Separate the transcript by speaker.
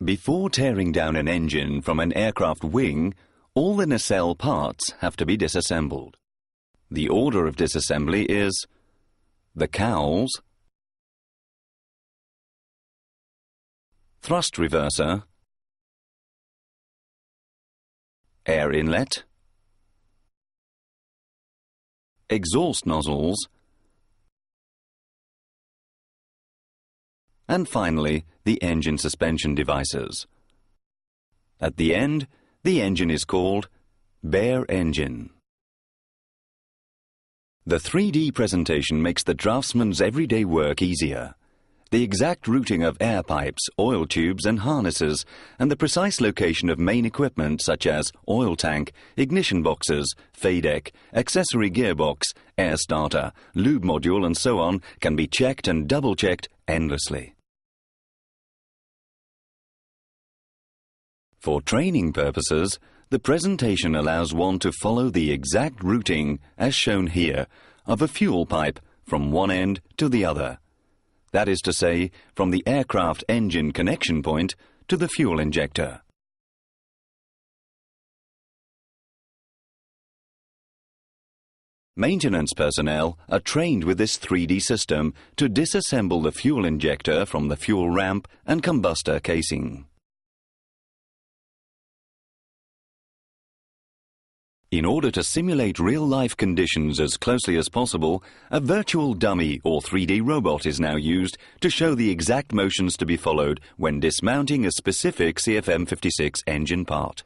Speaker 1: Before tearing down an engine from an aircraft wing, all the nacelle parts have to be disassembled. The order of disassembly is the cowls, thrust reverser, air inlet, exhaust nozzles, and finally the engine suspension devices. At the end, the engine is called bare engine. The 3D presentation makes the draftsman's everyday work easier. The exact routing of air pipes, oil tubes and harnesses, and the precise location of main equipment such as oil tank, ignition boxes, FADEC, accessory gearbox, air starter, lube module and so on can be checked and double-checked endlessly. For training purposes, the presentation allows one to follow the exact routing, as shown here, of a fuel pipe from one end to the other. That is to say, from the aircraft engine connection point to the fuel injector. Maintenance personnel are trained with this 3D system to disassemble the fuel injector from the fuel ramp and combustor casing. In order to simulate real-life conditions as closely as possible, a virtual dummy or 3D robot is now used to show the exact motions to be followed when dismounting a specific CFM56 engine part.